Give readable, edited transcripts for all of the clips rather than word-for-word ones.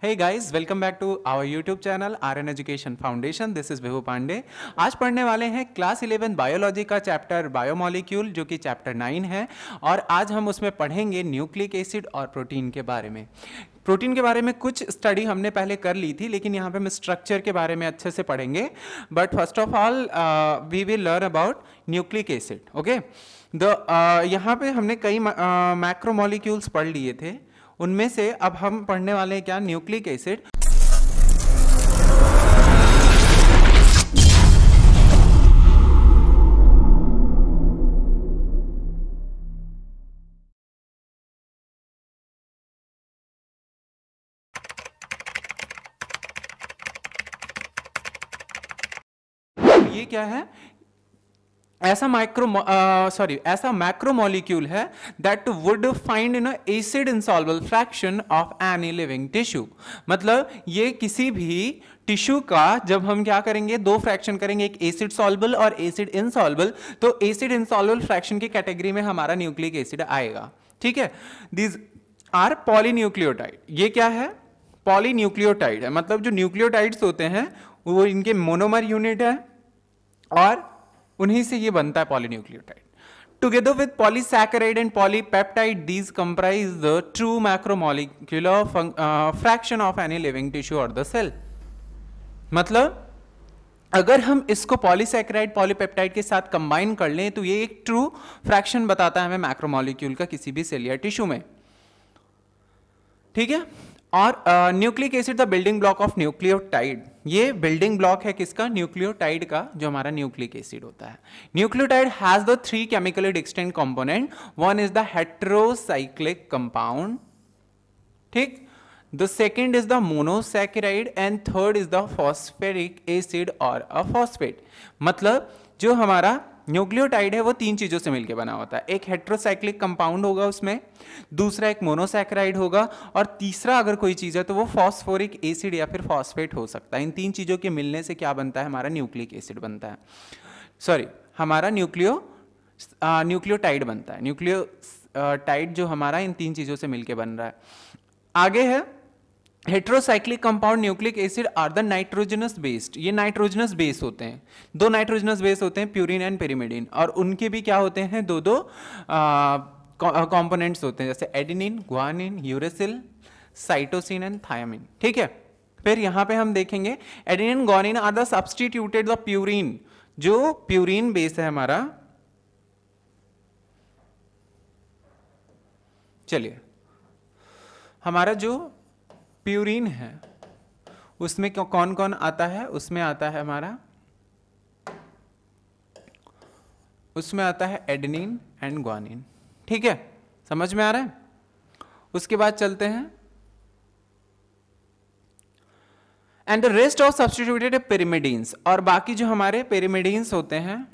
Hey guys, welcome back to our YouTube channel RN Education Foundation. This is विभू पांडे. आज पढ़ने वाले हैं class 11 biology का चैप्टर बायोमॉलिक्यूल जो कि चैप्टर 9 है और आज हम उसमें पढ़ेंगे न्यूक्लिक एसिड और प्रोटीन के बारे में. प्रोटीन के बारे में कुछ स्टडी हमने पहले कर ली थी लेकिन यहाँ पे हम स्ट्रक्चर के बारे में अच्छे से पढ़ेंगे. But first of all we will learn about nucleic acid. Okay, यहाँ पे हमने कई मैक्रोमॉलिक्यूल्स पढ़ लिए थे. उनमें से अब हम पढ़ने वाले हैं क्या, न्यूक्लिक एसिड. ये क्या है, ऐसा ऐसा मैक्रोमॉलिक्यूल है that would find in acid insoluble fraction of any living tissue. मतलब ये किसी भी टिश्यू का जब हम क्या करेंगे, दो फ्रैक्शन करेंगे, एक एसिड सॉल्युबल और एसिड इनसॉल्युबल, तो एसिड इनसॉल्युबल फ्रैक्शन की कैटेगरी में हमारा न्यूक्लिक एसिड आएगा. ठीक है, दीज आर पॉलीन्यूक्लियोटाइड. ये क्या है, पॉलीन्यूक्लियोटाइड है. मतलब जो न्यूक्लियोटाइड्स होते हैं वो इनके मोनोमर यूनिट है और उन्हीं से ये बनता है polynucleotide. Together with polysaccharide and polypeptide these comprise the true macromolecular fraction of any living tissue और द सेल. मतलब अगर हम इसको पॉलीसैकेराइड पॉलीपेप्टाइड के साथ कंबाइन कर लें तो ये एक ट्रू फ्रैक्शन बताता है हमें मैक्रोमॉलिक्यूल का किसी भी सेल या टिश्यू में. ठीक है, और nucleic acid the building block of nucleotide. ये बिल्डिंग ब्लॉक है किसका, न्यूक्लियोटाइड का, जो हमारा न्यूक्लिक एसिड होता है. Nucleotide has the three chemically distinct component. One is the heterocyclic compound, ठीक, the second is the monosaccharide and third is the phosphoric acid और अ फॉस्फेट. मतलब जो हमारा न्यूक्लियोटाइड है वो तीन चीजों से मिलकर बना होता है. एक हेटेरोसाइक्लिक कंपाउंड होगा उसमें, दूसरा एक मोनोसैकेराइड होगा और तीसरा अगर कोई चीज है तो वो फॉस्फोरिक एसिड या फिर फॉस्फेट हो सकता है. इन तीन चीजों के मिलने से क्या बनता है, हमारा न्यूक्लिक एसिड बनता है. सॉरी, हमारा न्यूक्लियोटाइड बनता है. न्यूक्लियोटाइड जो हमारा इन तीन चीजों से मिलकर बन रहा है. आगे है heterocyclic compound nucleic acid are the nitrogenous based. ये नाइट्रोजनस बेस होते हैं, दो नाइट्रोजनस बेस होते हैं, प्यूरिन एंड पेरिमिडिन, और उनके भी क्या होते हैं, दो दो कंपोनेंट्स होते हैं, जैसे adenine, guanine, uracil, cytosine and thiamine. ठीक है, फिर यहां पे हम देखेंगे adenine guanine are the substituted the purine. जो प्यूरिन बेस है हमारा, चलिए हमारा जो प्यूरिन है उसमें कौन कौन आता है, उसमें आता है हमारा, उसमें आता है एडेनिन एंड गुआनिन. ठीक है, समझ में आ रहा है. उसके बाद चलते हैं and the rest of substituted पिरिमिडीन्स. और बाकी जो हमारे पिरिमिडीन्स होते हैं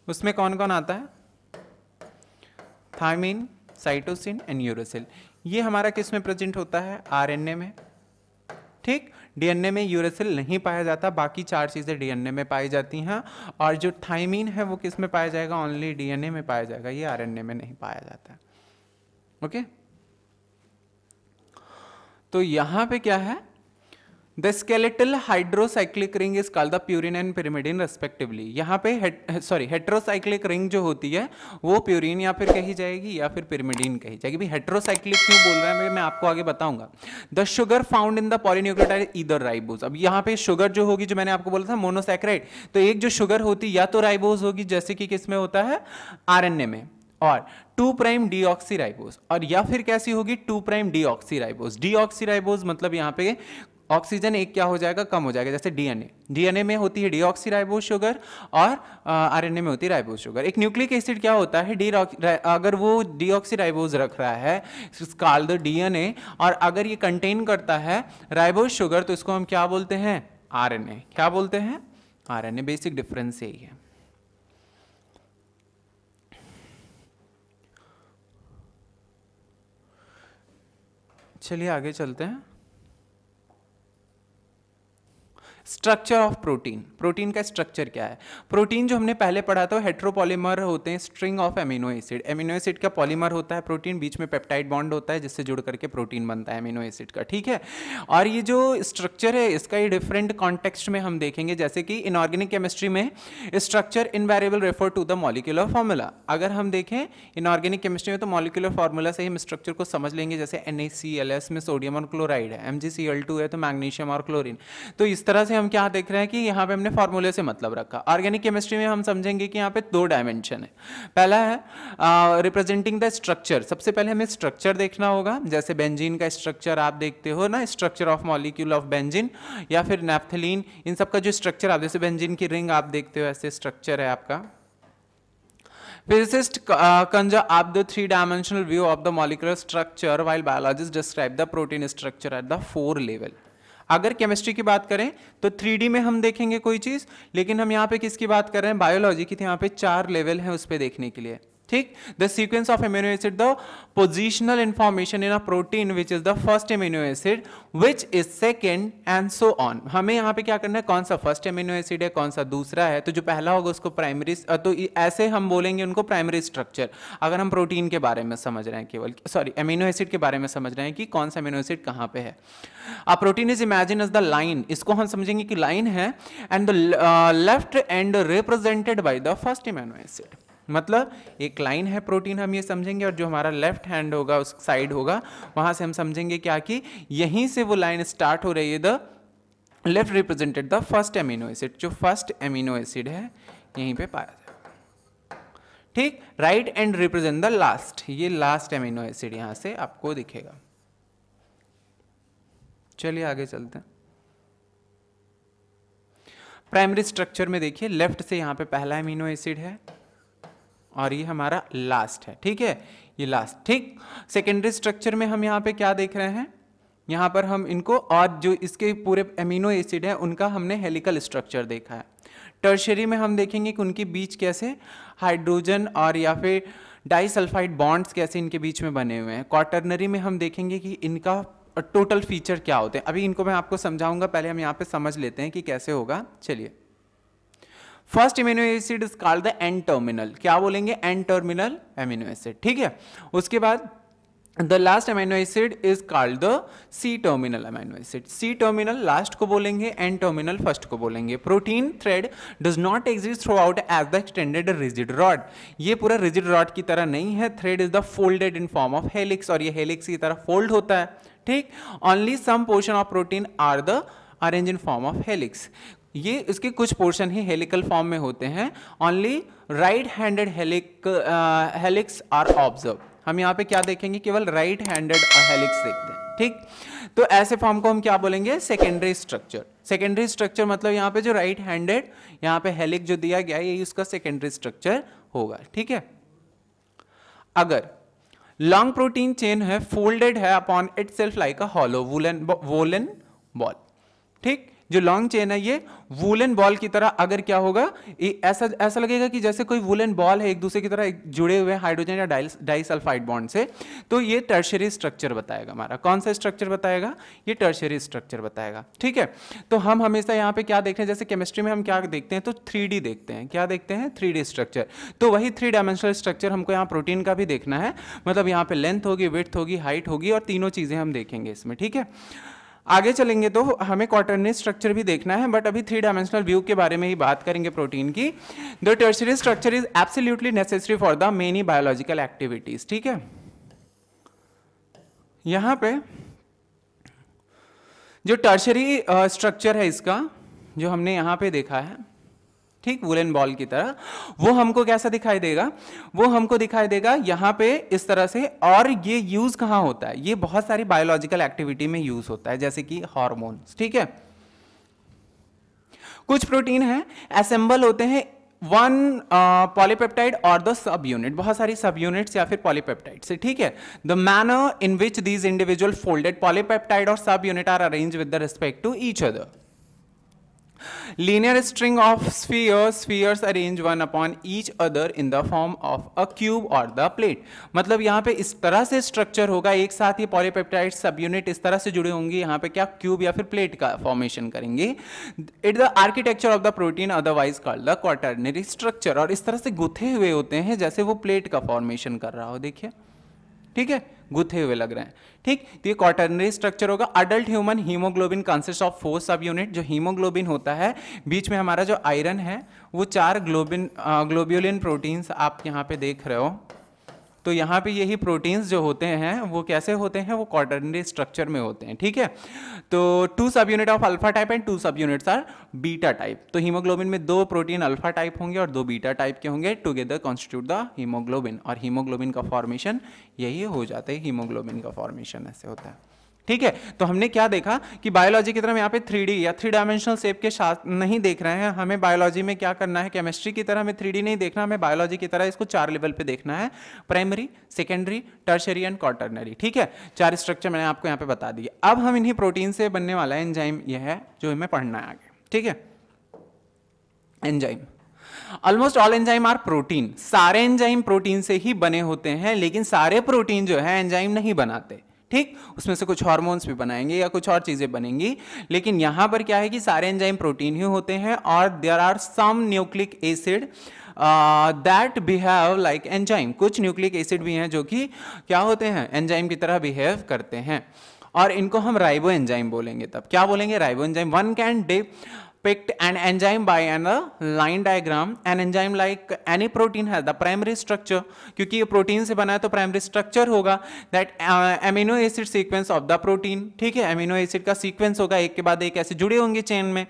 उसमें कौन कौन आता है, थायमिन, साइटोसिन एंड यूरेसिल. ये हमारा किस में प्रेजेंट होता है, आरएनए में. ठीक, डीएनए में यूरेसिल नहीं पाया जाता, बाकी चार चीजें डीएनए में पाई जाती हैं. और जो थायमिन है वो किस में पाया जाएगा, ओनली डीएनए में पाया जाएगा, ये आरएनए में नहीं पाया जाता. ओके, तो यहां पे क्या है, the skeletal hydrocyclic ring is called the purine and pyrimidine respectively. यहाँ पे हेटेरोसाइक्लिक रिंग जो होती है वो प्यूरिन या फिर कही जाएगी या फिर पिरिमिडिन कही जाएगी. भाई हेटेरोसाइक्लिक क्यों बोल रहे हैं मैं आपको आगे बताऊंगा. The sugar found in the polynucleotide either ribose. अब यहाँ पे शुगर जो होगी, जो मैंने आपको बोला था मोनोसैकेराइड, तो एक जो शुगर होती या तो राइबोज होगी जैसे कि किसमें होता है, आरएनए में, और 2' डीऑक्सीराइबोज, और या फिर कैसी होगी 2' डीऑक्सीराइबोज. डीऑक्सीराइबोज मतलब यहाँ पे ऑक्सीजन एक क्या हो जाएगा, कम हो जाएगा. जैसे डीएनए में होती है डीऑक्सीराइबोज शुगर और आरएनए में होती है राइबोज शुगर. एक न्यूक्लिक एसिड क्या होता है, अगर वो डीऑक्सीराइबोज रख रहा है कॉल्ड द डीएनए, और अगर ये कंटेन करता है राइबोज शुगर तो इसको हम क्या बोलते हैं, आरएनए. क्या बोलते हैं, आरएनए. बेसिक डिफरेंस यही है. चलिए आगे चलते हैं. स्ट्रक्चर ऑफ प्रोटीन, प्रोटीन का स्ट्रक्चर क्या है? प्रोटीन जो हमने पहले पढ़ा था हेट्रोपॉलीमर होते हैं, string of amino acid, amino acid का पॉलीमर होता है प्रोटीन, बीच में पेप्टाइड बॉन्ड होता है जिससे जुड़ करके प्रोटीन बनता है एमिनो एसिड का, ठीक है। और ये जो स्ट्रक्चर है इसका ये डिफरेंट कॉन्टेक्स्ट में हम देखेंगे, जैसे कि इनऑर्गेनिक केमिस्ट्री में structure invariable refer to the molecular formula. अगर हम देखें इनऑर्गेनिक केमिस्ट्री में तो मॉलिक्यूलर फार्मूला से ही हम स्ट्रक्चर को समझ लेंगे, जैसे NaCl में सोडियम और क्लोराइड है, MgCl2 है तो मैग्नीशियम और क्लोरीन। तो इस तरह से हम क्या देख रहे हैं कि यहाँ पे हमने फार्मूले से मतलब रखा। ऑर्गेनिक केमिस्ट्री में हम समझेंगे कि यहाँ पे 2 डायमेंशन है। पहला है रिप्रेजेंटिंग द स्ट्रक्चर, सबसे पहले हमें स्ट्रक्चर देखना होगा, जैसे बेंजीन का स्ट्रक्चर आप देखते हो ना, structure of molecule of benzene, या फिर नैप्थलीन, इन सब का जो स्ट्रक्चर आप जैसे बेंजीन की रिंग आप देखते हो ऐसे स्ट्रक्चर है आपका। Physicists conjure up the 3-dimensional view of the molecular structure while biologists describe the protein structure at the 4 level. अगर केमिस्ट्री की बात करें तो 3D में हम देखेंगे कोई चीज, लेकिन हम यहाँ पे किसकी बात कर रहे हैं? बायोलॉजी की। तो यहाँ पे 4 लेवल है उस पे देखने के लिए, ठीक। The sequence of amino acid, the positional information in a protein which is the first amino acid which is second and so on. हमें यहाँ पे क्या करना है, कौन सा फर्स्ट एमिनो एसिड है, कौन सा दूसरा है, तो जो पहला होगा उसको प्राइमरी, तो ऐसे हम बोलेंगे उनको प्राइमरी स्ट्रक्चर। अगर हम प्रोटीन के बारे में समझ रहे हैं, केवल सॉरी एमिनो एसिड के बारे में समझ रहे हैं कि कौन सा एमिनो एसिड कहाँ पे है। A protein is imagine as the line, इसको हम समझेंगे कि लाइन है, and the left end represented by the first amino acid. मतलब एक लाइन है प्रोटीन हम ये समझेंगे, और जो हमारा लेफ्ट हैंड होगा उस साइड होगा वहां से हम समझेंगे क्या कि यहीं से वो लाइन स्टार्ट हो रही है, the left represented the first amino acid, जो फर्स्ट एमिनो एसिड है यहीं पे पाया जाएगा, ठीक। Right and represent the last, ये लास्ट एमिनो एसिड यहां से आपको दिखेगा। चलिए आगे चलते हैं। प्राइमरी स्ट्रक्चर में देखिए लेफ्ट से यहां पे पहला एमिनो एसिड है और ये हमारा लास्ट है, ठीक है, ये लास्ट, ठीक। सेकेंडरी स्ट्रक्चर में हम यहाँ पे क्या देख रहे हैं, यहाँ पर हम इनको, और जो इसके पूरे एमिनो एसिड है उनका हमने हेलिकल स्ट्रक्चर देखा है। टर्शियरी में हम देखेंगे कि उनके बीच कैसे हाइड्रोजन और या फिर डाइसल्फाइड बॉन्ड्स कैसे इनके बीच में बने हुए हैं। क्वाटरनरी में हम देखेंगे कि इनका टोटल फीचर क्या होते हैं। अभी इनको मैं आपको समझाऊंगा, पहले हम यहाँ पे समझ लेते हैं कि कैसे होगा। चलिए, first amino acid is called the N terminal, क्या बोलेंगे? एन टर्मिनल एमिनो एसिड, ठीक है। उसके बाद the last amino acid is called the C terminal amino acid. C terminal last को बोलेंगे, एन टर्मिनल फर्स्ट को बोलेंगे। Protein thread does not exist throughout as the extended rigid rod, ये पूरा रिजिड रॉड की तरह नहीं है। Thread is the folded in form of helix, और ये हेलिक्स की तरह फोल्ड होता है, ठीक। Only some portion of protein are the arrange in form of helix, ये इसके कुछ पोर्शन ही हेलिकल फॉर्म में होते हैं। Only right handed helix are observe, हम यहाँ पे क्या देखेंगे? केवल राइट हैंडेड हेलिक्स देखते हैं, ठीक। तो ऐसे फॉर्म को हम क्या बोलेंगे? Secondary structure. सेकेंडरी स्ट्रक्चर मतलब यहाँ पे जो राइट हैंडेड यहाँ पे हेलिक्स जो दिया गया है यही उसका सेकेंडरी स्ट्रक्चर होगा, ठीक है। अगर लॉन्ग प्रोटीन चेन है, फोल्डेड है upon itself like a hollow woollen ball, ठीक। जो लॉन्ग चेन है ये वूलन बॉल की तरह, अगर क्या होगा, ऐसा लगेगा कि जैसे कोई वूलन बॉल है एक दूसरे की तरह जुड़े हुए हाइड्रोजन या डाइसल्फाइड बॉन्ड से, तो ये टर्शियरी स्ट्रक्चर बताएगा हमारा। कौन सा स्ट्रक्चर बताएगा? ये टर्शियरी स्ट्रक्चर बताएगा, ठीक है। तो हम हमेशा यहाँ पे क्या देखते हैं, जैसे केमिस्ट्री में हम क्या देखते हैं, तो 3D देखते हैं। क्या देखते हैं? 3D structure. तो वही 3 डायमेंशनल स्ट्रक्चर हमको यहाँ प्रोटीन का भी देखना है, मतलब यहाँ पे लेंथ होगी, विड्थ होगी, हाइट होगी, और तीनों चीजें हम देखेंगे इसमें, ठीक है। आगे चलेंगे तो हमें क्वाटरनरी स्ट्रक्चर भी देखना है, बट अभी 3 डायमेंशनल व्यू के बारे में ही बात करेंगे प्रोटीन की। The tertiary structure is absolutely necessary for the many biological activities, ठीक है। यहां पे जो टर्शियरी स्ट्रक्चर है इसका, जो हमने यहां पे देखा है, ठीक, वुलन बॉल की तरह, वो हमको कैसा दिखाई देगा? वो हमको दिखाई देगा यहाँ पे इस तरह से। और ये यूज कहाँ होता है? ये बहुत सारी बायोलॉजिकल एक्टिविटी में यूज होता है, जैसे कि हार्मोन्स, ठीक है। कुछ प्रोटीन है असेंबल होते हैं वन पॉलीपेप्टाइड और द सब यूनिट, बहुत सारी सब यूनिट्स या फिर पॉलीपेप्टाइड से, ठीक है। The manner in which these individual folded polypeptide और subunit are arrange with the respect to each other, linear string of spheres arrange one upon each other in the form of a cube or the plate. मतलब यहाँ पे इस तरह से structure होगा, एक साथ ये पॉलीपेप्टाइड सब यूनिट इस तरह से जुड़े होंगे, यहाँ पे क्या क्यूब या फिर प्लेट का फॉर्मेशन करेंगे. It the architecture of the protein otherwise called the quaternary structure. और इस तरह से गुथे हुए होते हैं जैसे वो प्लेट का फॉर्मेशन कर रहा हो, देखिए, ठीक है, गुथे हुए लग रहे हैं. ठीक, तो ये क्वाटर्नरी स्ट्रक्चर होगा. Adult human haemoglobin consist of 4 सब यूनिट. जो हीमोग्लोबिन होता है, बीच में हमारा जो आयरन है वो 4 ग्लोब्यूलिन प्रोटीन्स आप यहाँ पे देख रहे हो. तो यहाँ पे यही प्रोटीन्स जो होते हैं वो कैसे होते हैं, वो क्वाटर्नरी स्ट्रक्चर में होते हैं. ठीक है, तो 2 सब unit of alpha type and 2 सब यूनिट्स आर बीटा टाइप. तो हीमोग्लोबिन में 2 प्रोटीन अल्फा टाइप होंगे और 2 बीटा टाइप के होंगे. Together constitute the haemoglobin. और हीमोग्लोबिन का फॉर्मेशन यही हो जाता है, हीमोग्लोबिन का फॉर्मेशन ऐसे होता है. ठीक है, तो हमने क्या देखा कि बायोलॉजी की तरह हम यहाँ पे 3D या 3 डायमेंशनल शेप के साथ नहीं देख रहे हैं. हमें बायोलॉजी में क्या करना है, केमिस्ट्री की तरह हमें 3D नहीं देखना, हमें बायोलॉजी की तरह इसको 4 लेवल पे देखना है. Primary, secondary, tertiary and quaternary. ठीक है, 4 स्ट्रक्चर मैंने आपको यहाँ पे बता दिए. अब हम इन्हीं प्रोटीन से बनने वाला है एंजाइम, यह है जो हमें पढ़ना है आगे. ठीक है, enzyme. Almost all enzyme are protein. सारे एंजाइम प्रोटीन से ही बने होते हैं, लेकिन सारे प्रोटीन जो है एंजाइम नहीं बनाते. ठीक, उसमें से कुछ हार्मोन्स भी बनाएंगे या कुछ और चीजें बनेंगी, लेकिन यहां पर क्या है कि सारे एंजाइम प्रोटीन ही होते हैं. और there are some nucleic acid that behave like enzyme. कुछ न्यूक्लिक एसिड भी हैं जो कि क्या होते हैं, एंजाइम की तरह बिहेव करते हैं. और इनको हम राइबो एंजाइम बोलेंगे. तब क्या बोलेंगे, ribo enzyme. One can depict an enzyme by a line diagram. An enzyme like any protein has the primary structure. क्योंकि ये प्रोटीन से बना है तो प्राइमरी स्ट्रक्चर होगा. That amino acid sequence of the protein. ठीक है, अमीनो एसिड का सीक्वेंस होगा, एक के बाद एक ऐसे जुड़े होंगे चेन में.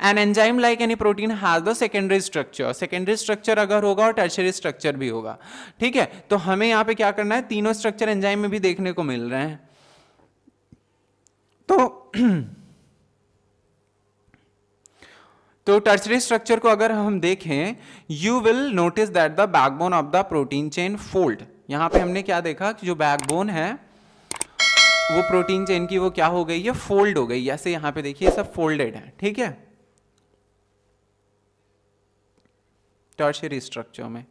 An enzyme like any protein has the secondary structure. Secondary structure अगर होगा और टर्शियरी स्ट्रक्चर भी होगा. ठीक है, तो हमें यहाँ पे क्या करना है, तीनों स्ट्रक्चर एंजाइम में भी देखने को मिल रहे हैं. तो टर्शियरी स्ट्रक्चर को अगर हम देखें, you will notice that the backbone of the protein chain fold. यहां पे हमने क्या देखा कि जो बैकबोन है वो प्रोटीन चेन की वो क्या हो गई है, फोल्ड हो गई. ऐसे यहां पे देखिए सब फोल्डेड है. ठीक है, टर्शियरी स्ट्रक्चर में.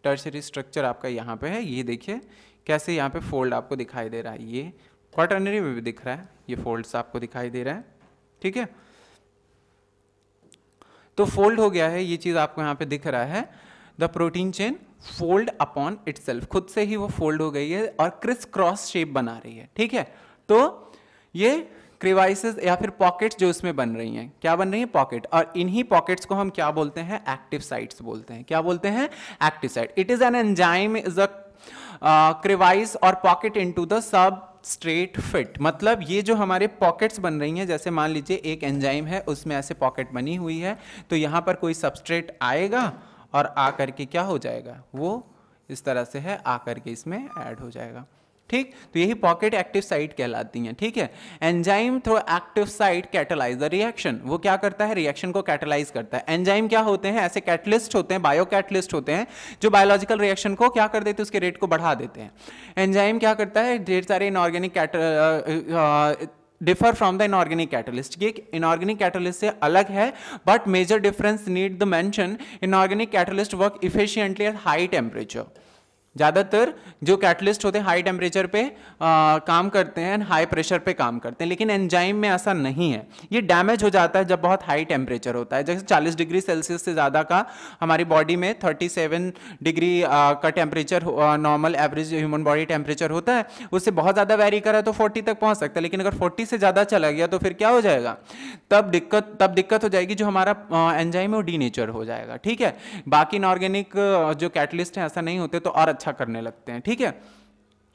टर्शियरी स्ट्रक्चर आपका यहां पे है, ये देखिए कैसे यहां पे फोल्ड आपको दिखाई दे रहा है. ये क्वाटर्नरी में भी दिख रहा है, ये फोल्ड्स आपको दिखाई दे रहा है. ठीक है, तो फोल्ड हो गया है, ये चीज आपको यहाँ पे दिख रहा है. The protein chain fold upon itself, खुद से ही वो फोल्ड हो गई है और क्रिस क्रॉस शेप बना रही है. ठीक है, तो ये क्रिवाइसेस या फिर पॉकेट्स जो इसमें बन रही हैं, क्या बन रही हैं, पॉकेट. और इन्हीं पॉकेट्स को हम क्या बोलते हैं, एक्टिव साइट्स बोलते हैं. क्या बोलते हैं, active site. It is an enzyme is a crevice और pocket into the substrate fit. मतलब ये जो हमारे पॉकेट्स बन रही हैं, जैसे मान लीजिए एक एंजाइम है, उसमें ऐसे पॉकेट बनी हुई है, तो यहाँ पर कोई सबस्ट्रेट आएगा और आ करके क्या हो जाएगा, वो इस तरह से है, आ करके इसमें ऐड हो जाएगा. ठीक, तो यही पॉकेट एक्टिव साइट कहलाती हैं. ठीक है, enzyme through active site catalyse the reaction. वो क्या करता है, रिएक्शन को कैटलाइज करता है. एंजाइम क्या होते हैं, ऐसे कैटलिस्ट होते हैं, बायो कैटलिस्ट होते हैं, जो बायोलॉजिकल रिएक्शन को क्या कर देते हैं, उसके रेट को बढ़ा देते हैं. एंजाइम क्या करता है, ढेर सारे inorganic differ from the inorganic catalyst. ये इनऑर्गेनिक कैटलिस्ट से अलग है, but major difference need the mention. Inorganic catalyst work efficiently at high temperature. ज़्यादातर जो कैटलिस्ट होते हैं हाई टेम्परेचर पे काम करते हैं, हाई प्रेशर पे काम करते हैं, लेकिन एंजाइम में ऐसा नहीं है. ये डैमेज हो जाता है जब बहुत हाई टेम्परेचर होता है. जैसे 40 डिग्री सेल्सियस से ज़्यादा का हमारी बॉडी में 37 डिग्री का temperature normal average human body temperature होता है. उससे बहुत ज़्यादा वेरी करा तो 40 तक पहुँच सकता है, लेकिन अगर 40 से ज़्यादा चला गया तो फिर क्या हो जाएगा, तब दिक्कत हो जाएगी. जो हमारा एंजाइम है वो डीनेचर हो जाएगा. ठीक है, बाकी इनऑर्गेनिक जो कैटलिस्ट हैं ऐसा नहीं होते तो और अच्छा करने लगते हैं. ठीक है,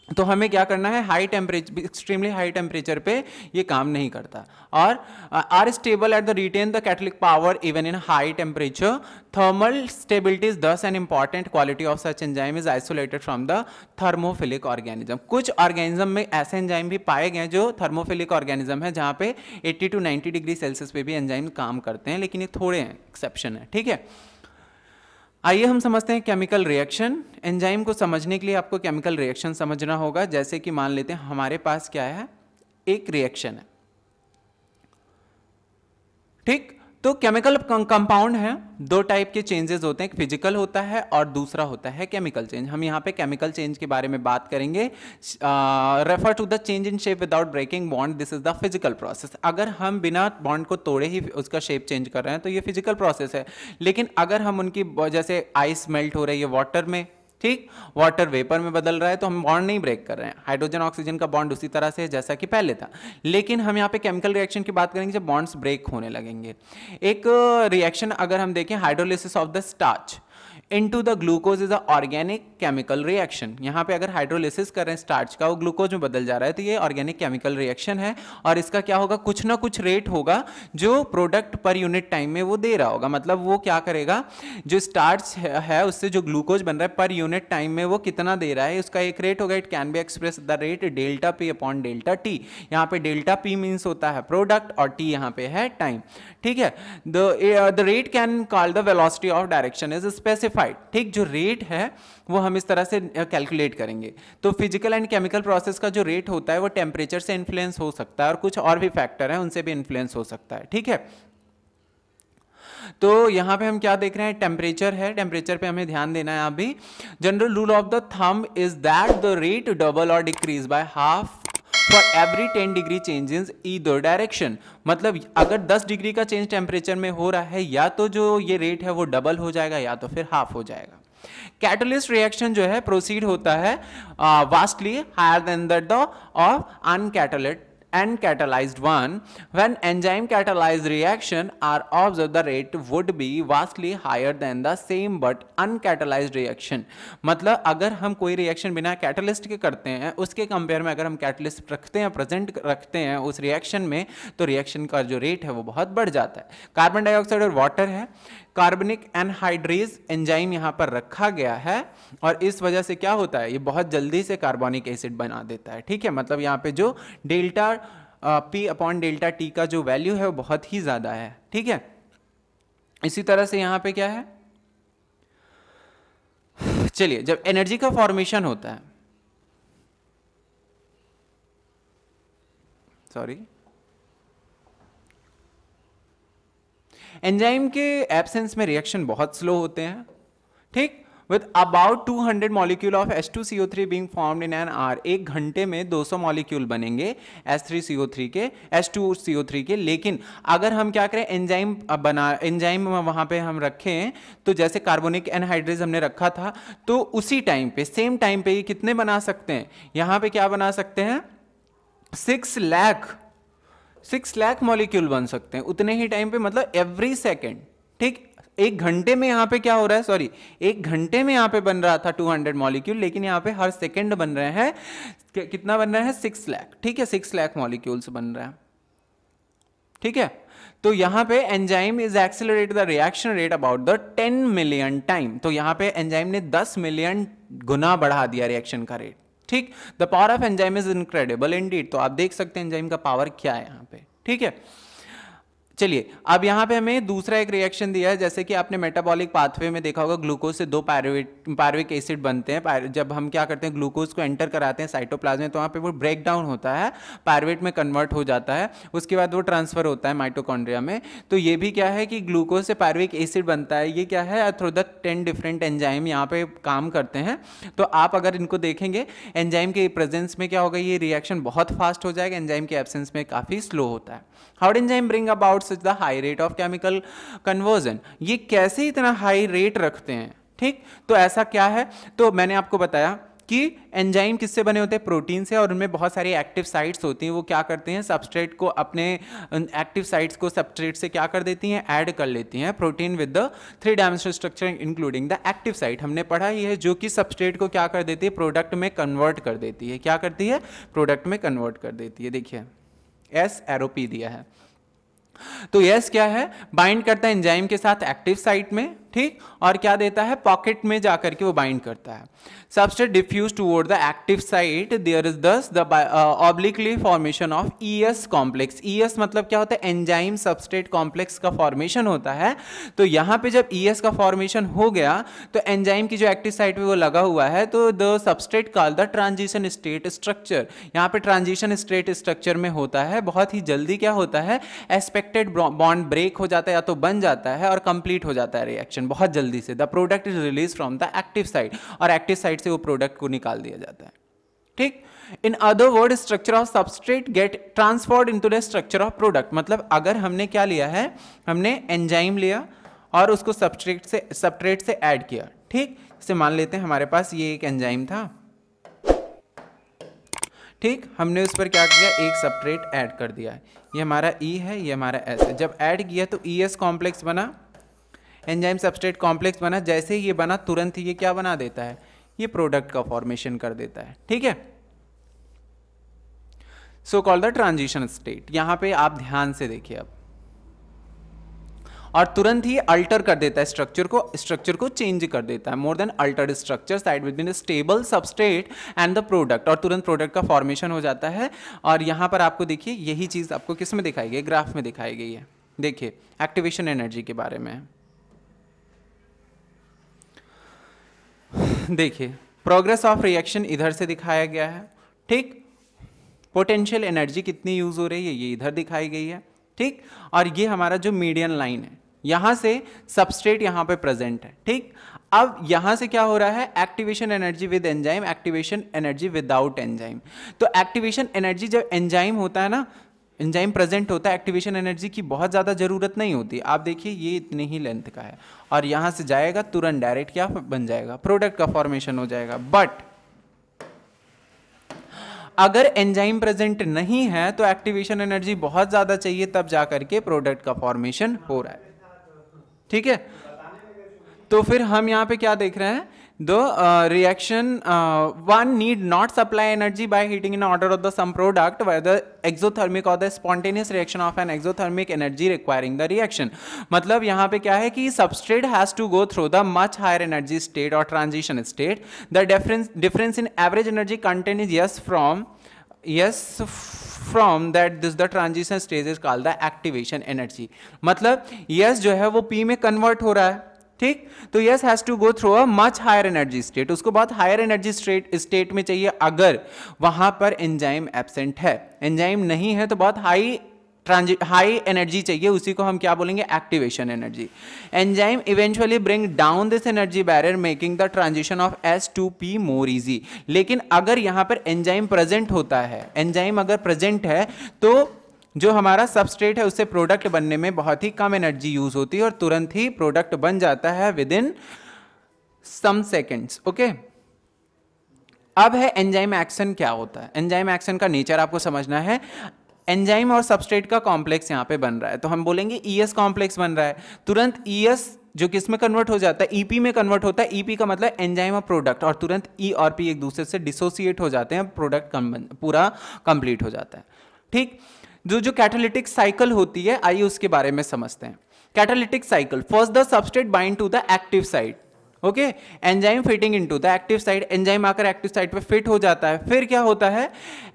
तो हमें क्या करना है, high temperature, extremely high temperature पे ये काम नहीं करता. और are stable at the retain the catalytic power even in high temperature. Thermal stability is thus an important quality of such enzyme is isolated from the thermophilic organism. कुछ organism में ऐसे enzyme भी पाए गए जो थर्मोफिलिक ऑर्गेनिज्म है, जहाँ पे 80 to 90 डिग्री सेल्सियस पे भी एंजाइम काम करते हैं, लेकिन ये थोड़े हैं, एक्सेप्शन है. ठीक है, आइए हम समझते हैं केमिकल रिएक्शन. एंजाइम को समझने के लिए आपको केमिकल रिएक्शन समझना होगा. जैसे कि मान लेते हैं हमारे पास क्या है, एक रिएक्शन है. ठीक, तो केमिकल कंपाउंड है, दो टाइप के चेंजेस होते हैं, एक फिजिकल होता है और दूसरा होता है केमिकल चेंज। हम यहाँ पे केमिकल चेंज के बारे में बात करेंगे। Refer to the change in shape without breaking bond, this is the physical process. अगर हम बिना बॉन्ड को तोड़े ही उसका शेप चेंज कर रहे हैं तो ये फिजिकल प्रोसेस है। लेकिन अगर हम उनकी, जैसे आइस मेल्ट हो रही है वाटर में, ठीक, वाटर वेपर में बदल रहा है, तो हम बॉन्ड नहीं ब्रेक कर रहे हैं। हाइड्रोजन ऑक्सीजन का बॉन्ड उसी तरह से है जैसा कि पहले था। लेकिन हम यहाँ पे केमिकल रिएक्शन की बात करेंगे जब बॉन्ड्स ब्रेक होने लगेंगे। एक रिएक्शन अगर हम देखें, hydrolysis of the starch into the glucose is a organic chemical reaction. यहाँ पे अगर हाइड्रोलिसिस कर रहे हैं स्टार्च का, वो ग्लूकोज में बदल जा रहा है, तो ये ऑर्गेनिक केमिकल रिएक्शन है। और इसका क्या होगा, कुछ ना कुछ रेट होगा जो प्रोडक्ट पर यूनिट टाइम में वो दे रहा होगा। मतलब वो क्या करेगा, जो स्टार्च है उससे जो ग्लूकोज बन रहा है पर यूनिट टाइम में वो कितना दे रहा है, उसका एक रेट होगा। It can be express the rate delta P upon delta T. यहाँ पे डेल्टा पी मीन्स होता है प्रोडक्ट और टी यहाँ पे है टाइम, ठीक है। The rate can call the velocity of direction is specified, ठीक। जो रेट है वो हम इस तरह से कैलकुलेट करेंगे। तो फिजिकल एंड केमिकल प्रोसेस का जो रेट होता है वो टेम्परेचर से इन्फ्लुएंस हो सकता है और कुछ और भी फैक्टर हैं उनसे भी इन्फ्लुएंस हो सकता है, ठीक है। तो यहाँ पे हम क्या देख रहे हैं, टेम्परेचर है, टेम्परेचर पे हमें ध्यान देना है। अभी general rule of the thumb is that the rate double और decrease by half for every 10 degree change in either direction. मतलब अगर 10 डिग्री का चेंज टेम्परेचर में हो रहा है, या तो जो ये रेट है वो डबल हो जाएगा या तो फिर हाफ हो जाएगा। कैटलिस्ट रिएक्शन जो है प्रोसीड होता है vastly higher than that the of uncatalyzed one. When enzyme catalyzed reaction are observed, the rate would be vastly higher than the same but uncatalyzed reaction. मतलब अगर हम कोई रिएक्शन बिना कैटलिस्ट के करते हैं, उसके कंपेयर में अगर हम कैटलिस्ट रखते हैं, प्रेजेंट रखते हैं उस रिएक्शन में, तो रिएक्शन का जो रेट है वो बहुत बढ़ जाता है। कार्बन डाइऑक्साइड और वाटर है, कार्बनिक एनहाइड्रेज एंजाइम यहाँ पर रखा गया है और इस वजह से क्या होता है, ये बहुत जल्दी से कार्बोनिक एसिड बना देता है, ठीक है। मतलब यहाँ पे जो delta P upon delta T का जो वैल्यू है वो बहुत ही ज्यादा है, ठीक है। इसी तरह से यहाँ पे क्या है, चलिए, जब एनर्जी का फॉर्मेशन होता है, सॉरी, एंजाइम के एब्सेंस में रिएक्शन बहुत स्लो होते हैं, ठीक। With about 200 molecule of H2CO3 being formed in an hour, एक घंटे में 200 मॉलिक्यूल बनेंगे H3CO3 के, H2CO3 के। लेकिन अगर हम क्या करें, एंजाइम वहां पे हम रखें, तो जैसे कार्बोनिक एनहाइड्रेज हमने रखा था, तो उसी टाइम पे, सेम टाइम पे ये कितने बना सकते हैं, यहां पे क्या बना सकते हैं, 6 लाख मॉलिक्यूल बन सकते हैं उतने ही टाइम पे, मतलब एवरी सेकेंड, ठीक। एक घंटे में यहाँ पे क्या हो रहा है, सॉरी, एक घंटे में यहाँ पे बन रहा था 200 मॉलिक्यूल, लेकिन यहाँ पे हर सेकेंड बन रहे हैं, कितना बन रहा है, 6 लाख, ठीक है, 6 लाख मॉलिक्यूल्स बन रहे हैं, ठीक है। तो यहाँ पे enzyme is accelerate the reaction rate about the 10 million time. तो यहाँ पे एंजाइम ने 10 मिलियन गुना बढ़ा दिया रिएक्शन का रेट, ठीक। The power of enzyme is incredible Indeed. तो आप देख सकते हैं एंजाइम का पावर क्या है यहाँ पे, ठीक है। चलिए, अब यहाँ पे हमें दूसरा एक रिएक्शन दिया है, जैसे कि आपने मेटाबॉलिक पाथवे में देखा होगा, ग्लूकोज से 2 पायरुविक एसिड बनते हैं। जब हम क्या करते हैं, ग्लूकोज को एंटर कराते हैं साइटोप्लाज्म में, तो वहाँ पे वो ब्रेक डाउन होता है, पायरुवेट में कन्वर्ट हो जाता है, उसके बाद वो ट्रांसफर होता है माइटोकॉन्ड्रिया में। तो ये भी क्या है कि ग्लूकोज से पायरुविक एसिड बनता है, ये क्या है, थ्रू द 10 डिफरेंट एंजाइम यहाँ पे काम करते हैं। तो आप अगर इनको देखेंगे, एंजाइम के प्रेजेंस में क्या होगा, ये रिएक्शन बहुत फास्ट हो जाएगा, एंजाइम के एब्सेंस में काफी स्लो होता है। How did enzyme bring about such the high rate of chemical conversion, ये कैसे इतना हाई रेट रखते हैं, ठीक। तो ऐसा क्या है, तो मैंने आपको बताया कि एंजाइम किससे बने होते हैं, प्रोटीन से, और उनमें बहुत सारी एक्टिव साइट्स होती हैं। वो क्या करते हैं, सबस्ट्रेट को, अपने एक्टिव साइट्स को सबस्ट्रेट से क्या कर देती हैं, ऐड कर लेती हैं। Protein with the 3 dimensional structure including the active site, हमने पढ़ा ये है, जो कि सबस्ट्रेट को क्या कर देती है, प्रोडक्ट में कन्वर्ट कर देती है। क्या करती है, प्रोडक्ट में कन्वर्ट कर देती है। देखिए एस एरो पी दिया है, तो यस क्या है, बाइंड करता है एंजाइम के साथ एक्टिव साइट में, ठीक, और क्या देता है, पॉकेट में जाकर के वो बाइंड करता है। Substrate diffuse toward the active site, there is thus the obliquely formation of ES complex. ES मतलब क्या होता है, एंजाइम सबस्ट्रेट कॉम्प्लेक्स का फॉर्मेशन होता है। तो यहाँ पे जब ईएस का फॉर्मेशन हो गया तो एंजाइम की जो एक्टिव साइट पे वो लगा हुआ है, तो the substrate call the transition state structure. यहाँ पे ट्रांजिशन स्टेट स्ट्रक्चर में होता है, बहुत ही जल्दी क्या होता है, एक्सपेक्टेड बॉन्ड ब्रेक हो जाता है या तो बन जाता है और कंप्लीट हो जाता है रिएक्शन बहुत जल्दी से। The product is release from the active site, और एक्टिव साइट से वो प्रोडक्ट को निकाल दिया जाता है। ठीक, in other word structure of substrate get transferred into the structure of product. मतलब अगर हमने क्या लिया है, हमने एंजाइम लिया और उसको सबस्ट्रेट से ऐड किया। ठीक, जैसे मान लेते हैं हमारे पास ये एक एंजाइम था, ठीक, हमने उस पर क्या किया, एक सबस्ट्रेट ऐड कर दिया है। ये हमारा ई है, ये हमारा एस है। जब ऐड किया तो ई एस कॉम्प्लेक्स बना, एंजाइम सबस्ट्रेट कॉम्प्लेक्स बना। जैसे ही ये बना तुरंत ही ये क्या बना देता है, ये प्रोडक्ट का फॉर्मेशन कर देता है। ठीक है, so called the transition state. यहां पे आप ध्यान से देखिए अब, और तुरंत ही अल्टर कर देता है स्ट्रक्चर को चेंज कर देता है। More than Altered structure side between stable substrate and the product, और तुरंत प्रोडक्ट का फॉर्मेशन हो जाता है। और यहां पर आपको देखिए यही चीज आपको किस में दिखाई गई, ग्राफ में दिखाई गई है। देखिए एक्टिवेशन एनर्जी के बारे में देखिए, प्रोग्रेस ऑफ रिएक्शन इधर से दिखाया गया है। ठीक, पोटेंशियल एनर्जी कितनी यूज हो रही है ये इधर दिखाई गई है। ठीक, और ये हमारा जो मीडियन लाइन है, यहां से सबस्ट्रेट यहां पे प्रेजेंट है। ठीक, अब यहां से क्या हो रहा है, activation energy with enzyme, activation energy without enzyme. तो एक्टिवेशन एनर्जी जब एंजाइम होता है ना, एंजाइम प्रेजेंट होता है, एक्टिवेशन एनर्जी की बहुत ज़्यादा ज़रूरत नहीं होती। आप देखिए ये इतनी ही लेंथ का है, और यहाँ से जाएगा तुरंत डायरेक्ट क्या बन जाएगा, प्रोडक्ट का फॉर्मेशन हो जाएगा। बट अगर एंजाइम प्रेजेंट नहीं है तो एक्टिवेशन एनर्जी बहुत ज़्यादा चाहिए, तब जाकर के प्रोडक्ट का फॉर्मेशन हो रहा है। ठीक है, तो फिर हम यहाँ पे क्या देख रहे हैं, the reaction one need not supply energy by heating in order of the some product, whether exothermic or the spontaneous reaction of an exothermic energy requiring the reaction। मतलब यहाँ पे क्या है कि substrate has to go through the much higher energy state or transition state। the difference in average energy content is from that this the transition stage is called the activation energy। मतलब yes जो है वो P में convert हो रहा है। ठीक, तो yes has to go through a much higher energy state, उसको बहुत हायर एनर्जी स्टेट में चाहिए अगर वहां पर एंजाइम एब्सेंट है। एंजाइम नहीं है तो बहुत हाई एनर्जी चाहिए, उसी को हम क्या बोलेंगे, activation energy. Enzyme eventually bring down this energy barrier making the transition of S to P more easy. लेकिन अगर यहां पर एंजाइम प्रेजेंट होता है, एंजाइम अगर प्रेजेंट है तो जो हमारा सबस्ट्रेट है उससे प्रोडक्ट बनने में बहुत ही कम एनर्जी यूज होती है और तुरंत ही प्रोडक्ट बन जाता है within some seconds. Okay, अब है एंजाइम एक्शन क्या होता है। एंजाइम एक्शन का नेचर आपको समझना है। एंजाइम और सबस्ट्रेट का कॉम्प्लेक्स यहाँ पे बन रहा है, तो हम बोलेंगे ईएस कॉम्प्लेक्स बन रहा है। तुरंत ईएस जो किस में कन्वर्ट हो जाता है, ईपी में कन्वर्ट होता है। ईपी का मतलब एंजाइम और प्रोडक्ट, और तुरंत ई और पी एक दूसरे से डिसोसिएट हो जाते हैं, प्रोडक्ट पूरा कंप्लीट हो जाता है। ठीक, जो कैटालिटिक साइकिल होती है आइए उसके बारे में समझते हैं। Catalytic cycle, first the substrate bind to the active site. Okay, enzyme fitting into the active site, enzyme आकर एक्टिव साइट पे फिट हो जाता है। फिर क्या होता है,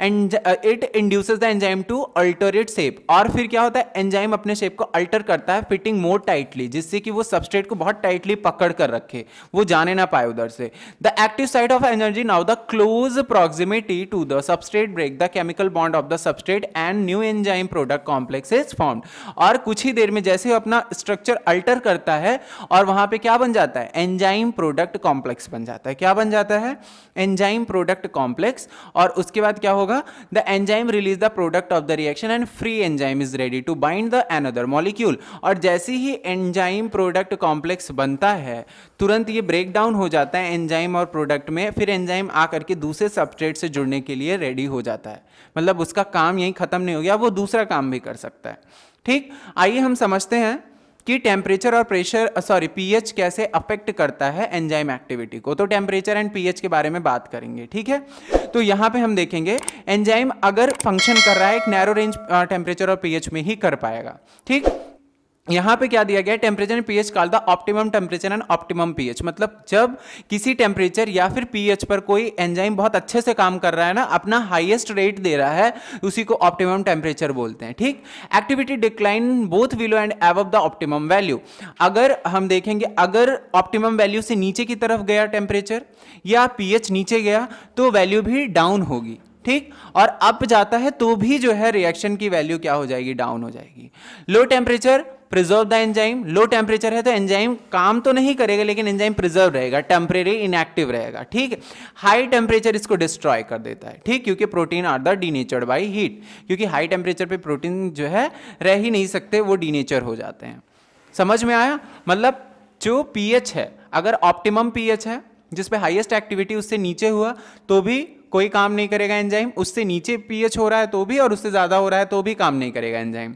it induces the enzyme to alter it shape, और फिर क्या होता है, एंजाइम अपने शेप को अल्टर करता है फिटिंग मोर टाइटली, जिससे कि वो सबस्ट्रेट को बहुत टाइटली पकड़ कर रखे, वो जाने ना पाए उधर से। The active site of energy now the close proximity to the substrate break the chemical bond of the substrate and new enzyme product complex is formed. और कुछ ही देर में जैसे ही अपना स्ट्रक्चर अल्टर करता है और वहां पे क्या बन जाता है, एंजाइम प्रोडक्ट कॉम्प्लेक्स बन जाता है। क्या बन जाता है, एंजाइम प्रोडक्ट कॉम्प्लेक्स। और उसके बाद क्या होगा, the enzyme release the product of the reaction and free enzyme is ready to bind the another molecule. और जैसे ही एंजाइम प्रोडक्ट कॉम्प्लेक्स बनता है तुरंत ये ब्रेक डाउन हो जाता है एंजाइम और प्रोडक्ट में, फिर एंजाइम आकर के दूसरे सबस्ट्रेट से जुड़ने के लिए रेडी हो जाता है। मतलब उसका काम यहीं खत्म नहीं हो गया, वो दूसरा काम भी कर सकता है। ठीक, आइए हम समझते हैं कि टेम्परेचर और पीएच कैसे अफेक्ट करता है एंजाइम एक्टिविटी को। तो टेम्परेचर एंड पीएच के बारे में बात करेंगे। ठीक है, तो यहां पे हम देखेंगे एंजाइम अगर फंक्शन कर रहा है एक नैरो रेंज टेम्परेचर और पीएच में ही कर पाएगा। ठीक, यहां पे क्या दिया गया है, temperature and pH called the optimum temperature and optimum pH, मतलब जब किसी टेम्परेचर या फिर पीएच पर कोई एंजाइम बहुत अच्छे से काम कर रहा है ना, अपना हाईएस्ट रेट दे रहा है, उसी को ऑप्टिमम टेम्परेचर बोलते हैं। ठीक, activity decline both below and above the optimum value. अगर हम देखेंगे, अगर ऑप्टिमम वैल्यू से नीचे की तरफ गया टेम्परेचर या पीएच नीचे गया तो वैल्यू भी डाउन होगी। ठीक, और अप जाता है तो भी जो है रिएक्शन की वैल्यू क्या हो जाएगी, डाउन हो जाएगी। Low temperature preserve the enzyme, low temperature है तो एंजाइम काम तो नहीं करेगा लेकिन एंजाइम प्रिजर्व रहेगा, टेम्परेरी इनएक्टिव रहेगा। ठीक है, हाई टेम्परेचर इसको डिस्ट्रॉय कर देता है। ठीक, क्योंकि protein are the denatured by heat, क्योंकि हाई टेम्परेचर पे प्रोटीन जो है रह ही नहीं सकते, वो डीनेचर हो जाते हैं। समझ में आया? मतलब जो पीएच है, अगर ऑप्टिमम पीएच है जिसपे हाईएस्ट एक्टिविटी, उससे नीचे हुआ तो भी कोई काम नहीं करेगा एंजाइम, उससे नीचे पीएच हो रहा है तो भी, और उससे ज्यादा हो रहा है तो भी काम नहीं करेगा एंजाइम।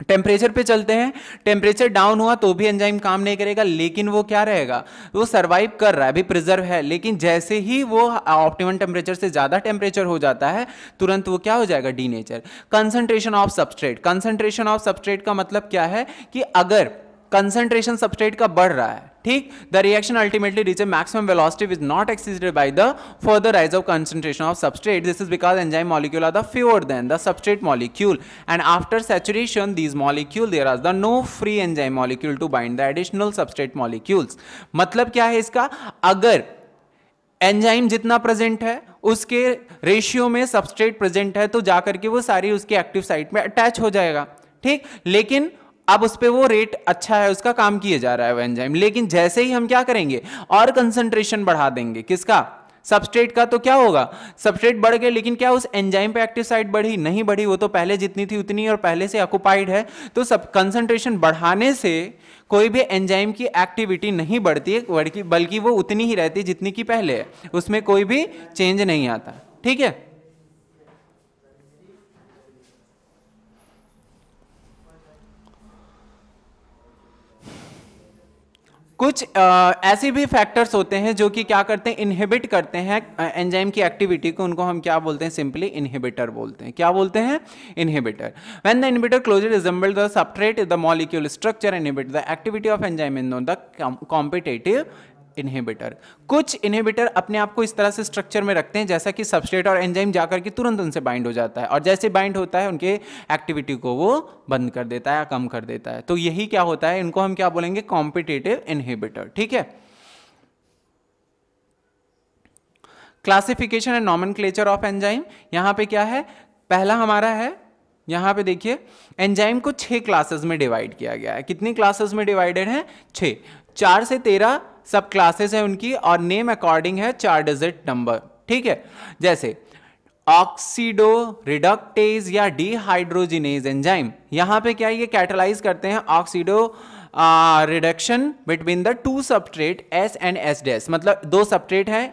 टेम्परेचर पे चलते हैं, टेम्परेचर डाउन हुआ तो भी एंजाइम काम नहीं करेगा, लेकिन वो क्या रहेगा, वो सर्वाइव कर रहा है, अभी प्रिजर्व है, लेकिन जैसे ही वो ऑप्टिमम टेम्परेचर से ज्यादा टेम्परेचर हो जाता है तुरंत वो क्या हो जाएगा, denature. Concentration of substrate, concentration of substrate का मतलब क्या है कि अगर कंसंट्रेशन सबस्ट्रेट का बढ़ रहा है, ठीक, the reaction ultimately reach maximum velocity which not exceeded by the further rise of concentration of substrate. This is because enzyme molecule are the fewer than the substrate molecule, and after saturation these molecule there are the no free enzyme molecule to bind the additional substrate molecules। मतलब क्या है इसका, अगर enzyme जितना present है उसके ratio में substrate present है तो जाकर के वो सारी उसके एक्टिव साइट में अटैच हो जाएगा। ठीक, लेकिन अब उस पर वो रेट अच्छा है, उसका काम किए जा रहा है वो एंजाइम, लेकिन जैसे ही हम क्या करेंगे और कंसंट्रेशन बढ़ा देंगे, किसका, सबस्ट्रेट का, तो क्या होगा, सबस्ट्रेट बढ़ गए, लेकिन क्या उस एंजाइम पे एक्टिव साइट बढ़ी, नहीं बढ़ी, वो तो पहले जितनी थी उतनी और पहले से ऑक्युपाइड है। तो सब कंसंट्रेशन बढ़ाने से कोई भी एंजाइम की एक्टिविटी नहीं बढ़ती है, बल्कि वो उतनी ही रहती जितनी की पहले है, उसमें कोई भी चेंज नहीं आता। ठीक है, कुछ ऐसे भी फैक्टर्स होते हैं जो कि क्या करते हैं, इनहिबिट करते हैं एंजाइम की एक्टिविटी को, उनको हम क्या बोलते हैं, सिंपली इनहिबिटर बोलते हैं। क्या बोलते हैं, inhibitor. When the inhibitor closely resemble the substrate the molecule structure inhibit the activity of enzyme in the competitive inhibitor. कुछ इनहिबिटर अपने आप को इस तरह से स्ट्रक्चर में रखते हैं जैसा कि सबस्ट्रेट और एंजाइम जाकर के तुरंत उनसे बाइंड हो जाता है, और जैसे बाइंड होता है उनके एक्टिविटी को वो बंद कर देता है या कम कर देता है। तो यही क्या होता है, इनको हम क्या बोलेंगे, कॉम्पिटिटिव इनहिबिटर। ठीक है, classification and nomenclature of enzyme. यहां पे क्या है, पहला हमारा है, यहां पे देखिए एंजाइम को 6 क्लासेस में डिवाइड किया गया है। कितनी क्लासेस में डिवाइडेड है, 6, 4 से 13 सब क्लासेस है उनकी, और नेम अकॉर्डिंग है 4 डिजिट नंबर। ठीक है, जैसे ऑक्सीडो रिडक्टेज या डिहाइड्रोजिनेज एंजाइम, यहां पे क्या ये कैटालाइज करते हैं oxido reduction between the 2 substrate S and S dash, मतलब 2 सबस्ट्रेट है,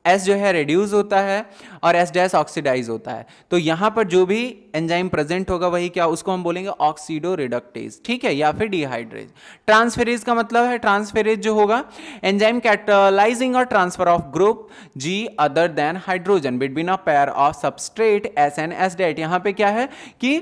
एस जो है रिड्यूस होता है और एस डैश ऑक्सीडाइज होता है। तो यहां पर जो भी एंजाइम प्रेजेंट होगा वही क्या, उसको हम बोलेंगे ऑक्सीडो रिडक्टेज। ठीक है, या फिर डिहाइड्रेज। ट्रांसफेरेज का मतलब है, ट्रांसफेरेज जो होगा एंजाइम कैटालाइजिंग और transfer of group G other than hydrogen between a pair of substrate S and S that. यहां पे क्या है कि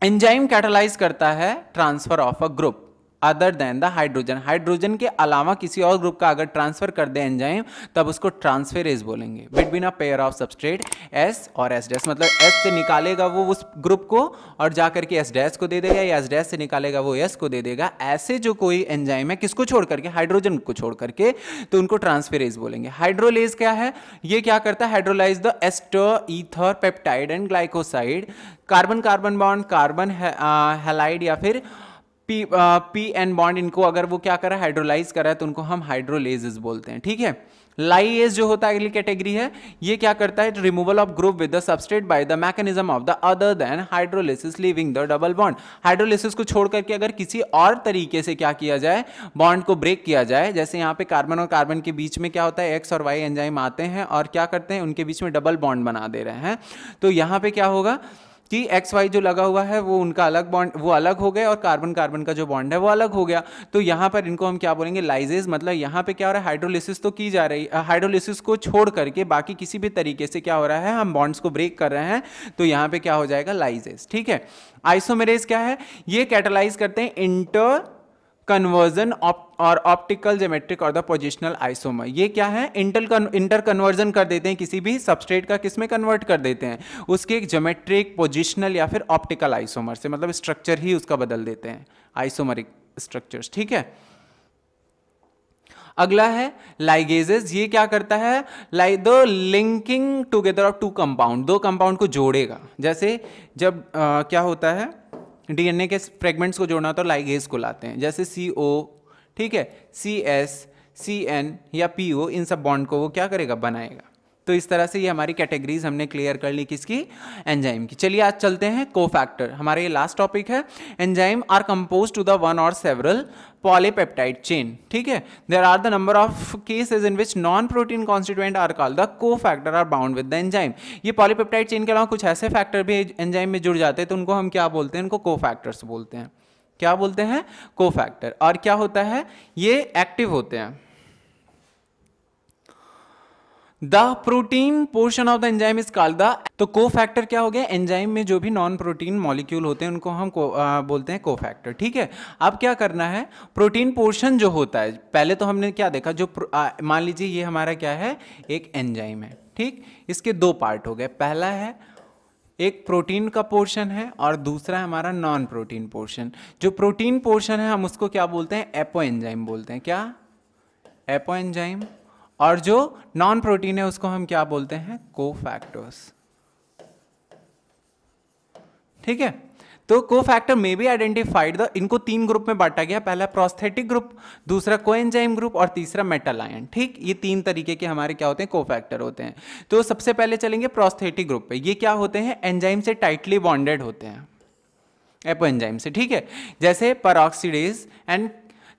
एंजाइम कैटालाइज करता है transfer of a group other than the hydrogen, hydrogen के अलावा किसी और ग्रुप का अगर ट्रांसफर कर दे एंजाइम तब उसको ट्रांसफेरेज बोलेंगे। Between a pair of substrate S और एस डैश, मतलब एस से निकालेगा वो उस ग्रुप को और जाकर के एस डैश को दे देगा, या एस डैश से निकालेगा वो एस को दे देगा। ऐसे जो कोई एंजाइम है, किसको छोड़ करके, हाइड्रोजन को छोड़ करके, तो उनको ट्रांसफेरेज बोलेंगे। हाइड्रोलेज क्या है, ये क्या करता है, hydrolyse the ester ether peptide and glycoside, carbon carbon bond, carbon halide या फिर पी एन बॉन्ड, इनको अगर वो क्या कर रहा है, हाइड्रोलाइज कर रहा है, तो उनको हम हाइड्रोलेजेस बोलते हैं। ठीक है, लाइएज जो होता है अगली कैटेगरी है, ये क्या करता है, removal of group with the substrate by the mechanism of the other than hydrolysis leaving the double bond. Hydrolysis को छोड़ करके अगर किसी और तरीके से क्या किया जाए, बॉन्ड को ब्रेक किया जाए, जैसे यहाँ पे कार्बन और कार्बन के बीच में क्या होता है, एक्स और वाई एंजाइम आते हैं और क्या करते हैं, उनके बीच में डबल बॉन्ड बना दे रहे हैं, तो यहाँ पे क्या होगा, कि एक्स वाई जो लगा हुआ है वो उनका अलग बॉन्ड, वो अलग हो गए और कार्बन कार्बन का जो बॉन्ड है वो अलग हो गया। तो यहाँ पर इनको हम क्या बोलेंगे, लाइजेज। मतलब यहाँ पे क्या हो रहा है, हाइड्रोलिसिस तो की जा रही है, हाइड्रोलिसिस को छोड़ करके बाकी किसी भी तरीके से क्या हो रहा है, हम बॉन्ड्स को ब्रेक कर रहे हैं, तो यहाँ पे क्या हो जाएगा, लाइजेज। ठीक है। आइसोमेरेज क्या है, ये कैटालाइज करते हैं इंटर कन्वर्जन और ऑप्टिकल ज्योमेट्रिक और द पोजिशनल आइसोमर। ये क्या है, इंटर कन्वर्जन कर देते हैं, किसी भी सबस्ट्रेट का किस में कन्वर्ट कर देते हैं, उसके एक ज्योमेट्रिक, पोजिशनल या फिर ऑप्टिकल आइसोमर से, मतलब स्ट्रक्चर ही उसका बदल देते हैं, आइसोमरिक स्ट्रक्चर्स। ठीक है। अगला है लाइगेजेस। ये क्या करता है, the linking together of two compound, दो कंपाउंड को जोड़ेगा। जैसे जब क्या होता है, डीएनए के फ्रेगमेंट्स को जोड़ना तो लाइगेज को लाते हैं, जैसे CO, ठीक है, CS, CN या PO, इन सब बॉन्ड को वो क्या करेगा, बनाएगा। तो इस तरह से ये हमारी कैटेगरीज हमने क्लियर कर ली किसकी, एंजाइम की। चलिए आज चलते हैं कोफैक्टर, हमारे ये लास्ट टॉपिक है। Enzyme are compose to the one or several polypeptide chain. ठीक है। There are the number of cases in which non protein constituent are called the cofactor are bound with the enzyme. ये polypeptide chain के अलावा कुछ ऐसे factor भी enzyme में जुड़ जाते हैं, तो उनको हम क्या बोलते हैं, उनको कोफैक्टर्स बोलते हैं। क्या बोलते हैं, कोफैक्टर। और क्या होता है, ये एक्टिव होते हैं। The protein portion of the enzyme is called the, तो कोफैक्टर क्या हो गया, एंजाइम में जो भी नॉन प्रोटीन मॉलिक्यूल होते हैं उनको हम बोलते हैं कोफैक्टर। ठीक है। अब क्या करना है, प्रोटीन पोर्शन जो होता है, पहले तो हमने क्या देखा, जो मान लीजिए ये हमारा क्या है, एक एंजाइम है। ठीक। इसके दो पार्ट हो गए, पहला है एक प्रोटीन का पोर्शन है और दूसरा है हमारा नॉन प्रोटीन पोर्शन। जो प्रोटीन पोर्शन है हम उसको क्या बोलते हैं, एपो एंजाइम बोलते हैं। क्या, एपो एंजाइम। और जो नॉन प्रोटीन है उसको हम क्या बोलते हैं, कोफैक्टर्स। ठीक है। तो कोफैक्टर में भी आइडेंटिफाइड द, इनको तीन ग्रुप में बांटा गया, पहला प्रोस्थेटिक ग्रुप, दूसरा कोएंजाइम ग्रुप और तीसरा मेटल आयन। ठीक। ये तीन तरीके के हमारे क्या होते हैं, कोफैक्टर होते हैं। तो सबसे पहले चलेंगे प्रोस्थेटिक ग्रुप पे। ये क्या होते हैं, एंजाइम से टाइटली बॉन्डेड होते हैं, एपो एंजाइम से। ठीक है। जैसे पेरोक्सीडेज एंड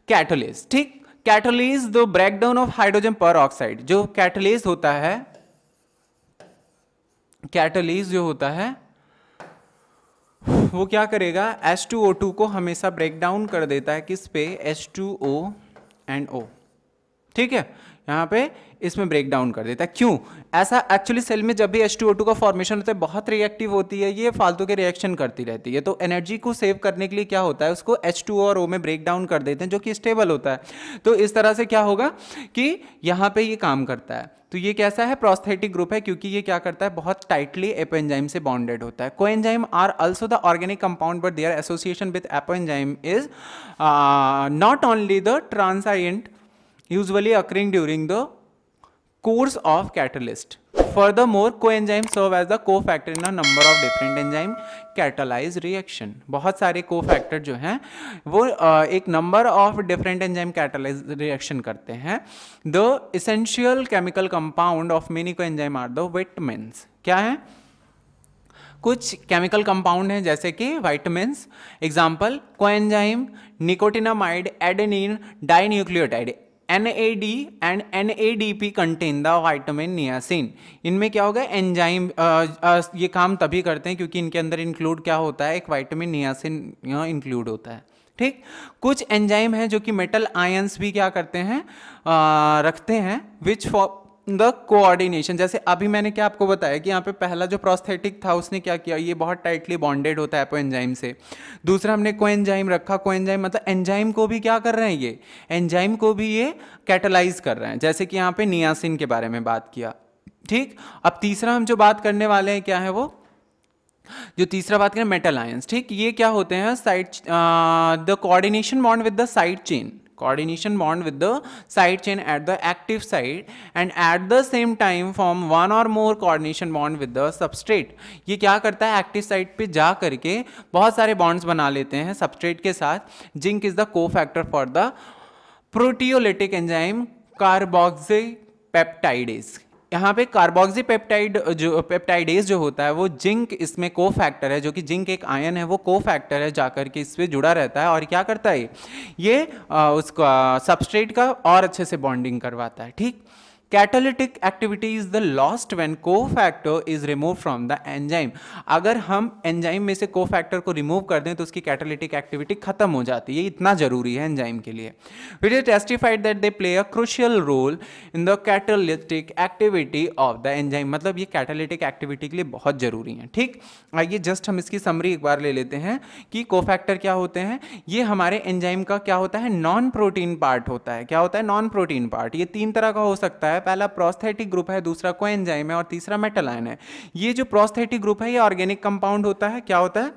कैटोलेज। ठीक। Catalase the breakdown of hydrogen peroxide, जो कैटोलेज होता है, कैटोलेज जो होता है वो क्या करेगा, H2O2 को हमेशा ब्रेक डाउन कर देता है, किस पे, H2O and O। ठीक है। यहाँ पे इसमें ब्रेक डाउन कर देता है। क्यों ऐसा, एक्चुअली सेल में जब भी H2O2 का फॉर्मेशन होता है बहुत रिएक्टिव होती है, ये फालतू के रिएक्शन करती रहती है, तो एनर्जी को सेव करने के लिए क्या होता है, उसको H2O और O में ब्रेक डाउन कर देते हैं, जो कि स्टेबल होता है। तो इस तरह से क्या होगा कि यहाँ पे ये काम करता है। तो ये कैसा है, प्रोस्थेटिक ग्रुप है, क्योंकि ये क्या करता है, बहुत टाइटली एपोएंजाइम से बॉन्डेड होता है। Coenzyme are also the organic compound, but their association with apoenzyme is not only the transient, usually occurring during the course of catalyst. Furthermore, coenzymes serve as the cofactor in a number of different enzyme catalyze reaction. बहुत सारे cofactor जो हैं वो एक number of different enzyme catalyze reaction करते हैं. The essential chemical compound of many coenzyme are the vitamins. क्या है? कुछ केमिकल कंपाउंड हैं जैसे कि vitamins, example coenzyme, nicotinamide, adenine, dinucleotide, NAD and NADP contain the vitamin niacin. इनमें क्या होगा, एंजाइम ये काम तभी करते हैं क्योंकि इनके अंदर इंक्लूड क्या होता है, एक विटामिन नियासिन यहाँ इंक्लूड होता है। ठीक। कुछ एंजाइम हैं जो कि मेटल आयंस भी क्या करते हैं, रखते हैं, विच फॉर द कोऑर्डिनेशन। जैसे अभी मैंने क्या आपको बताया कि यहाँ पे पहला जो प्रोस्थेटिक था उसने क्या किया, ये बहुत टाइटली बॉन्डेड होता है एपोएंजाइम से। दूसरा हमने कोएंजाइम रखा, कोएंजाइम मतलब एंजाइम को भी क्या कर रहे हैं, ये एंजाइम को भी ये कैटालाइज कर रहे हैं, जैसे कि यहाँ पे नियासिन के बारे में बात किया। ठीक। अब तीसरा हम जो बात करने वाले हैं क्या है, वो जो तीसरा बात करें मेटल आयंस। ठीक। ये क्या होते हैं, side the coordination bond with the side chain, coordination bond with the side chain at the active site and at the same time form one or more coordination bond with the substrate। ये क्या करता है, active site पे जा करके बहुत सारे bonds बना लेते हैं सबस्ट्रेट के साथ। Zinc is the cofactor for the proteolytic enzyme carboxy peptidase. यहाँ पे कार्बोक्सी पेप्टाइड जो पेप्टाइडेज जो होता है वो जिंक इसमें कोफैक्टर है, जो कि जिंक एक आयन है, वो कोफैक्टर है, जाकर के इससे जुड़ा रहता है और क्या करता है, ये उसका सबस्ट्रेट का और अच्छे से बॉन्डिंग करवाता है। ठीक। Catalytic activity is the lost when cofactor is remove from the enzyme. अगर हम एंजाइम में से कोफैक्टर को रिमूव कर दें तो उसकी कैटालिटिक एक्टिविटी खत्म हो जाती है। ये इतना जरूरी है एंजाइम के लिए। Which is testified that they play a crucial role in the catalytic activity of the enzyme. मतलब ये कैटालिटिक एक्टिविटी के लिए बहुत जरूरी है। ठीक, आइए जस्ट हम इसकी समरी एक बार ले लेते हैं कि कोफैक्टर क्या होते हैं। ये हमारे एंजाइम का क्या होता है, नॉन प्रोटीन पार्ट होता है। क्या होता है, नॉन प्रोटीन पार्ट। ये तीन तरह का हो सकता है, पहला प्रोस्थेटिक ग्रुप है, दूसरा कोएंजाइम है और तीसरा मेटल आयन है। ये जो प्रोस्थेटिक ग्रुप है ये ऑर्गेनिक कंपाउंड होता है। क्या होता है,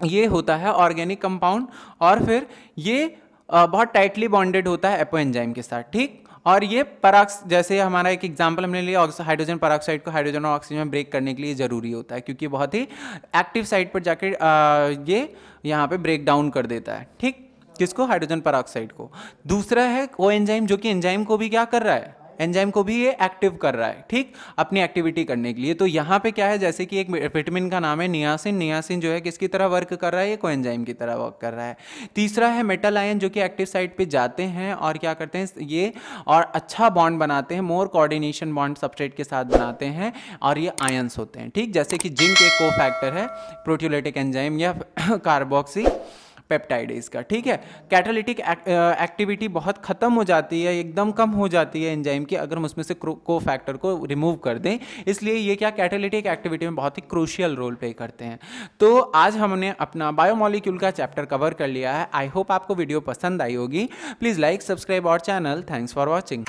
ये होता है ऑर्गेनिक कंपाउंड, और फिर ये बहुत टाइटली बॉन्डेड होता है एपोएंजाइम के साथ। ठीक, और ये पराक्स, जैसे हमारा एक एग्जांपल हमने लिया, हाइड्रोजन पराक्साइड को हाइड्रोजन और ऑक्सीजन में ब्रेक करने के लिए जरूरी होता है, क्योंकि बहुत ही एक्टिव साइट पर जाके ये यहाँ पे ब्रेक डाउन कर देता है। ठीक, किसको, हाइड्रोजन पराक्साइड को। दूसरा है कोएंजाइम, जो कि एंजाइम को भी क्या कर रहा है, एंजाइम को भी ये एक्टिव कर रहा है। ठीक, अपनी एक्टिविटी करने के लिए। तो यहाँ पे क्या है, जैसे कि एक विटामिन का नाम है नियासिन। नियासिन जो है किसकी तरह वर्क कर रहा है, ये कोएंजाइम की तरह वर्क कर रहा है। तीसरा है मेटल आयन, जो कि एक्टिव साइट पे जाते हैं और क्या करते हैं ये, और अच्छा बॉन्ड बनाते हैं, मोर कोऑर्डिनेशन बॉन्ड सबस्ट्रेट के साथ बनाते हैं, और ये आयंस होते हैं। ठीक, जैसे कि जिंक एक कोफैक्टर है प्रोटियोलाइटिक एंजाइम या कार्बोक्सी पेप्टाइडेज का। ठीक है, कैटालिटिक एक्टिविटी बहुत खत्म हो जाती है, एकदम कम हो जाती है एंजाइम की, अगर हम उसमें से कोफैक्टर को रिमूव कर दें। इसलिए ये क्या कैटालिटिक एक्टिविटी में बहुत ही क्रूशियल रोल प्ले करते हैं। तो आज हमने अपना बायोमॉलिक्यूल का चैप्टर कवर कर लिया है। आई होप आपको वीडियो पसंद आई होगी। प्लीज़ लाइक, सब्सक्राइब और चैनल। Thanks for watching.